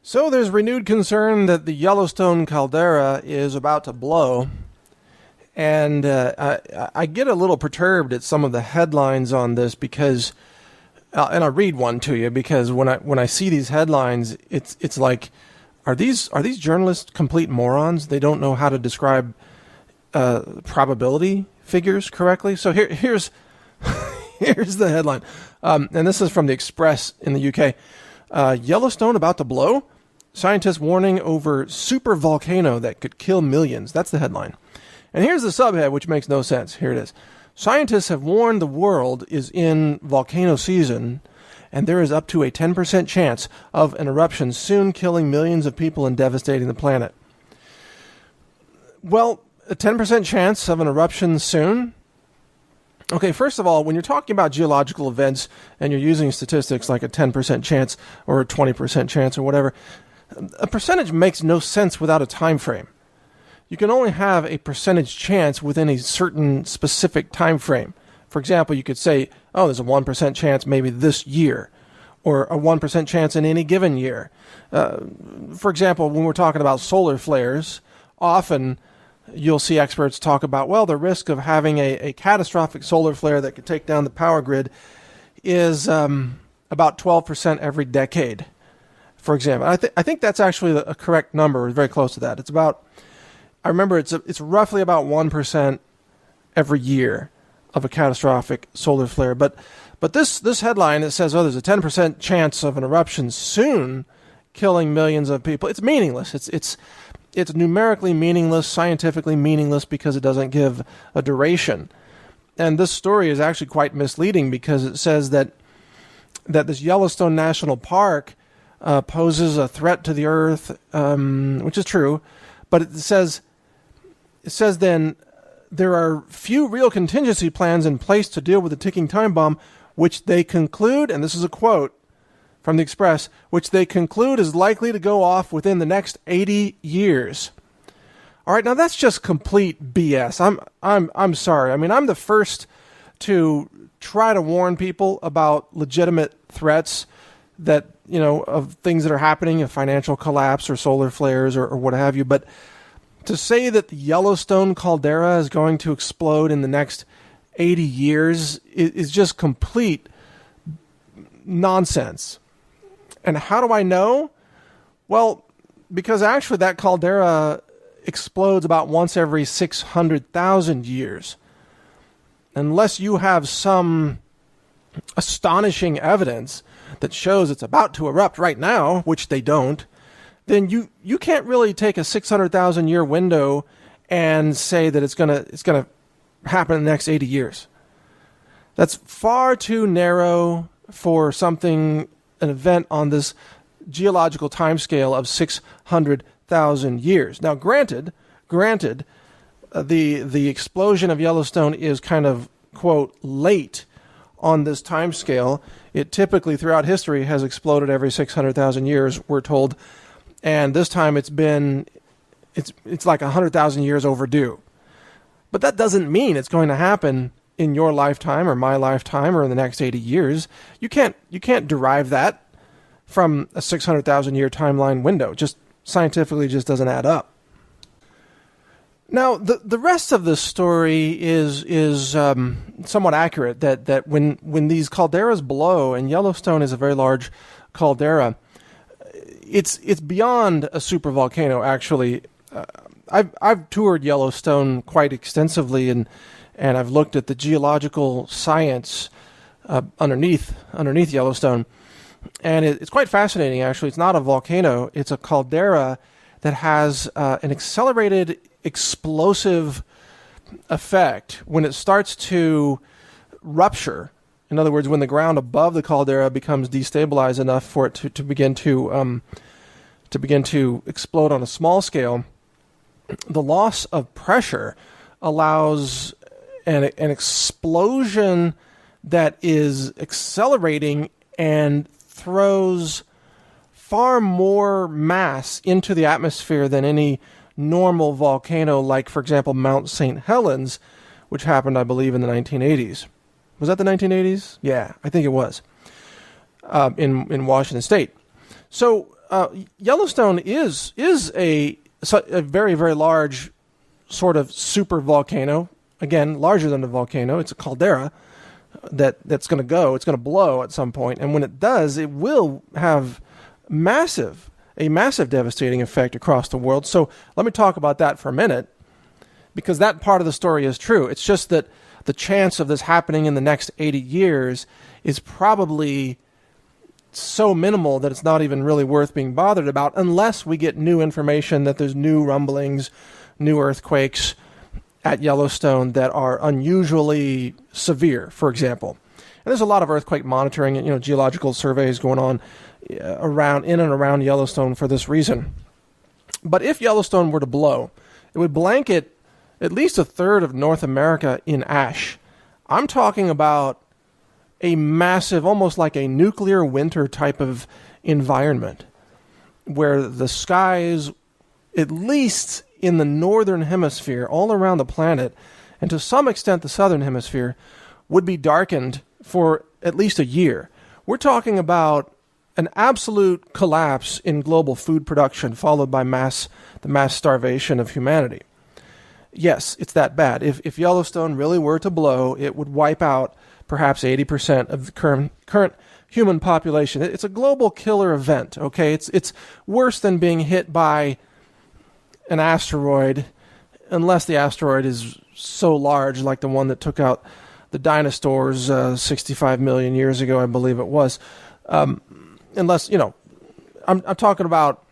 So there's renewed concern that the Yellowstone caldera is about to blow, and I get a little perturbed at some of the headlines on this because, and I'll read one to you because when I see these headlines, it's like, are these journalists complete morons? They don't know how to describe probability figures correctly. So here's here's the headline, and this is from the Express in the UK. Yellowstone about to blow? Scientists warning over supervolcano that could kill millions. That's the headline. And here's the subhead, which makes no sense. Here it is. Scientists have warned the world is in volcano season, and there is up to a 10% chance of an eruption soon killing millions of people and devastating the planet. Well, a 10% chance of an eruption soon? Okay, first of all, when you're talking about geological events and you're using statistics like a 10% chance or a 20% chance or whatever, a percentage makes no sense without a time frame. You can only have a percentage chance within a certain specific time frame. For example, you could say, oh, there's a 1% chance maybe this year, or a 1% chance in any given year. For example, when we're talking about solar flares, often you'll see experts talk about, well, the risk of having a catastrophic solar flare that could take down the power grid is about 12% every decade, for example. I think that's actually a correct number. It's very close to that. It's about, I remember it's roughly about 1% every year of a catastrophic solar flare. But this headline that says, oh, there's a 10% chance of an eruption soon killing millions of people, it's meaningless. It's numerically meaningless, scientifically meaningless, because it doesn't give a duration. And this story is actually quite misleading because it says that this Yellowstone National Park poses a threat to the Earth, which is true, but it says then there are few real contingency plans in place to deal with the ticking time bomb, which they conclude, and this is a quote from the Express, which they conclude is likely to go off within the next 80 years. All right, now that's just complete BS. I'm sorry. I mean, I'm the first to try to warn people about legitimate threats that, of things that are happening, a financial collapse or solar flares or what have you. But to say that the Yellowstone caldera is going to explode in the next 80 years is just complete nonsense. And how do I know? Well, because actually that caldera explodes about once every 600,000 years. Unless you have some astonishing evidence that shows it's about to erupt right now, which they don't, then you can't really take a 600,000 year window and say that it's gonna happen in the next 80 years. That's far too narrow for an event on this geological timescale of 600,000 years. Now, granted, the explosion of Yellowstone is kind of, quote, late on this timescale. It typically throughout history has exploded every 600,000 years, we're told. And this time it's like 100,000 years overdue. But that doesn't mean it's going to happen in your lifetime or my lifetime or in the next 80 years. You can't derive that from a 600,000 year timeline window. Just scientifically just doesn't add up. Now, the rest of this story is somewhat accurate, that when these calderas blow, and Yellowstone is a very large caldera, it's beyond a supervolcano, actually. I've toured Yellowstone quite extensively, and I've looked at the geological science underneath Yellowstone, and it's quite fascinating, actually. It's not a volcano. It's a caldera that has an accelerated explosive effect when it starts to rupture. In other words, when the ground above the caldera becomes destabilized enough for it to begin to explode on a small scale, the loss of pressure allows an explosion that is accelerating and throws far more mass into the atmosphere than any normal volcano, like, for example, Mount St. Helens, which happened, I believe, in the 1980s. Was that the 1980s? Yeah, I think it was, in Washington State. So Yellowstone is a very, very large sort of super volcano. Again, larger than a volcano. It's a caldera that's going to blow at some point. And when it does, it will have a massive devastating effect across the world. So let me talk about that for a minute, because that part of the story is true. It's just that the chance of this happening in the next 80 years is probably so minimal that it's not even really worth being bothered about, unless we get new information that there's new rumblings, new earthquakes at Yellowstone that are unusually severe, for example. And there's a lot of earthquake monitoring and geological surveys going on in and around Yellowstone for this reason. But if Yellowstone were to blow, it would blanket at least a third of North America in ash. I'm talking about a massive, almost like a nuclear winter type of environment, where the skies, at least in the northern hemisphere, all around the planet, and to some extent the southern hemisphere, would be darkened for at least a year. We're talking about an absolute collapse in global food production, followed by the mass starvation of humanity. Yes, it's that bad. If Yellowstone really were to blow, it would wipe out perhaps 80% of the current human population. It's a global killer event, okay? It's worse than being hit by an asteroid, unless the asteroid is so large, like the one that took out the dinosaurs 65 million years ago, I believe it was. Unless, I'm talking about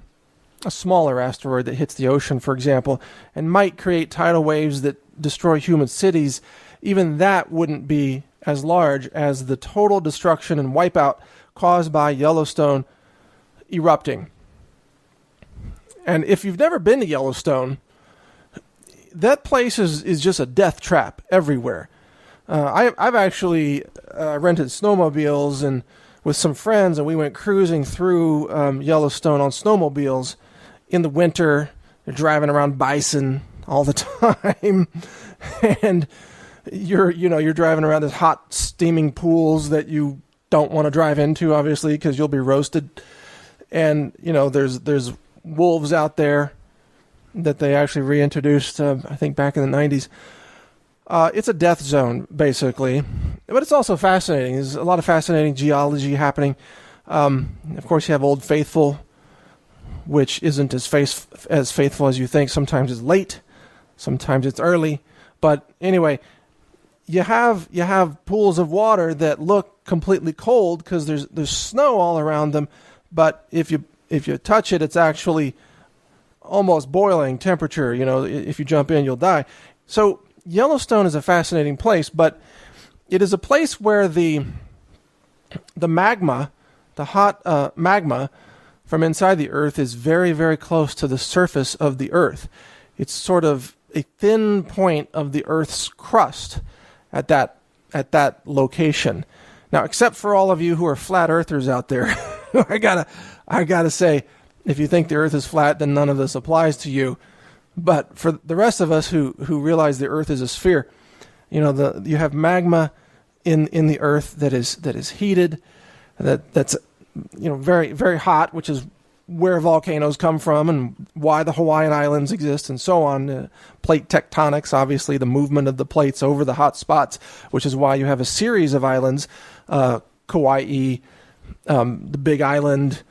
a smaller asteroid that hits the ocean, for example, and might create tidal waves that destroy human cities. Even that wouldn't be as large as the total destruction and wipeout caused by Yellowstone erupting. And if you've never been to Yellowstone, that place is just a death trap everywhere. I've actually rented snowmobiles and with some friends, and we went cruising through Yellowstone on snowmobiles in the winter. They're driving around bison all the time, and you're driving around this hot, steaming pools that you don't want to drive into, obviously, because you'll be roasted. And there's wolves out there that they actually reintroduced, I think, back in the 90s. It's a death zone, basically. But it's also fascinating. There's a lot of fascinating geology happening. Of course, you have Old Faithful, which isn't as faithful as you think. Sometimes it's late. Sometimes it's early. But anyway, you have pools of water that look completely cold because there's snow all around them. But if you touch it, it's actually almost boiling temperature. If you jump in, you'll die. So Yellowstone is a fascinating place, but it is a place where the magma, the hot magma from inside the earth, is very, very close to the surface of the earth. It's sort of a thin point of the earth's crust at that location. Now, except for all of you who are flat earthers out there, I gotta say, if you think the earth is flat, then none of this applies to you. But for the rest of us who realize the earth is a sphere, you have magma in the earth that is heated, that's very, very hot, which is where volcanoes come from and why the Hawaiian Islands exist and so on. Plate tectonics, obviously the movement of the plates over the hot spots, which is why you have a series of islands, Kauai, the Big Island.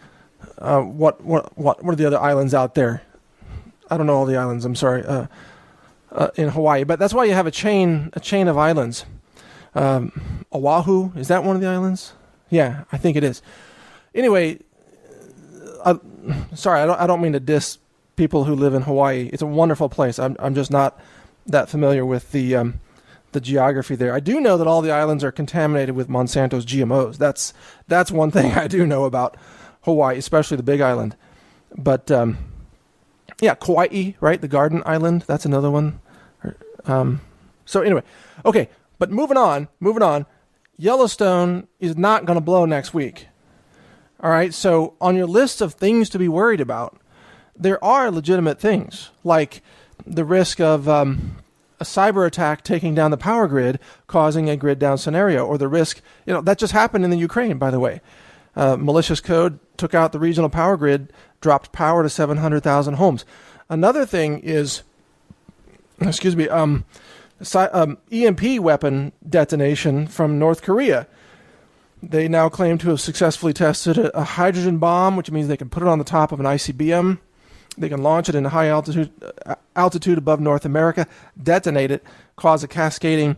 What are the other islands out there? I don't know all the islands. I'm sorry. In Hawaii, but that's why you have a chain of islands. Oahu, is that one of the islands? Yeah, I think it is. Anyway, sorry, I don't mean to diss people who live in Hawaii. It's a wonderful place. I'm just not that familiar with the geography there. I do know that all the islands are contaminated with Monsanto's GMOs. That's one thing I do know about Hawaii, especially the Big Island. But yeah, Kauai, right? The Garden Island. That's another one. So anyway, okay. But moving on. Yellowstone is not going to blow next week. All right. So on your list of things to be worried about, there are legitimate things like the risk of a cyber attack taking down the power grid, causing a grid down scenario, or the risk, that just happened in the Ukraine, by the way. Malicious code took out the regional power grid, dropped power to 700,000 homes. Another thing is, EMP weapon detonation from North Korea. They now claim to have successfully tested a hydrogen bomb, which means they can put it on the top of an ICBM. They can launch it in a high altitude above North America, detonate it, cause a cascading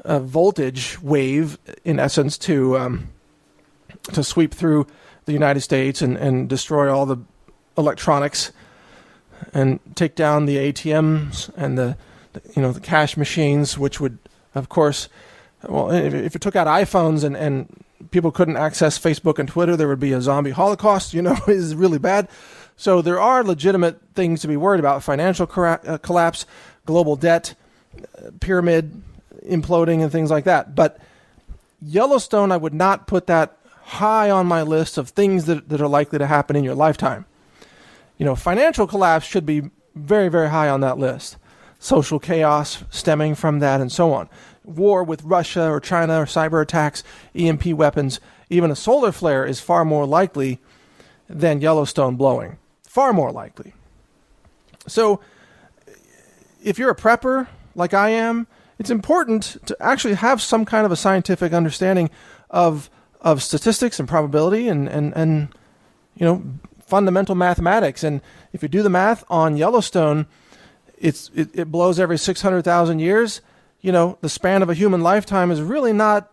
voltage wave, in essence, to sweep through the United States and destroy all the electronics and take down the ATMs and the cash machines, which would, of course, well, if it took out iPhones and people couldn't access Facebook and Twitter, there would be a zombie holocaust, is really bad. So there are legitimate things to be worried about: financial collapse, global debt, pyramid imploding, and things like that. But Yellowstone, I would not put that high on my list of things that are likely to happen in your lifetime. Financial collapse should be very, very high on that list. Social chaos stemming from that, and so on. War with Russia or China or cyber attacks, EMP weapons, even a solar flare is far more likely than Yellowstone blowing. Far more likely. So if you're a prepper like I am, it's important to actually have some kind of a scientific understanding of statistics and probability and fundamental mathematics. And if you do the math on Yellowstone, it blows every 600,000 years. The span of a human lifetime is really not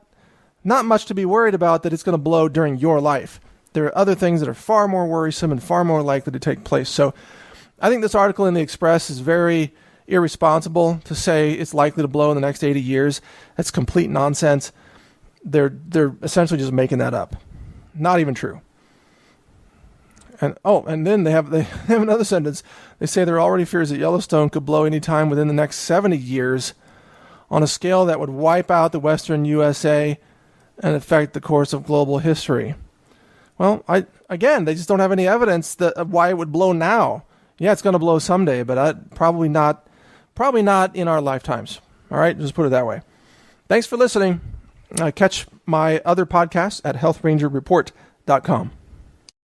much to be worried about that it's going to blow during your life. There are other things that are far more worrisome and far more likely to take place. So I think this article in the Express is very irresponsible to say it's likely to blow in the next 80 years. That's complete nonsense. They're essentially just making that up. Not even true. And then they have another sentence. They say there are already fears that Yellowstone could blow any time within the next 70 years on a scale that would wipe out the western USA and affect the course of global history. Well, they just don't have any evidence of why it would blow now. Yeah, it's going to blow someday, but probably not in our lifetimes. All right, just put it that way. Thanks for listening. Catch my other podcasts at healthrangerreport.com.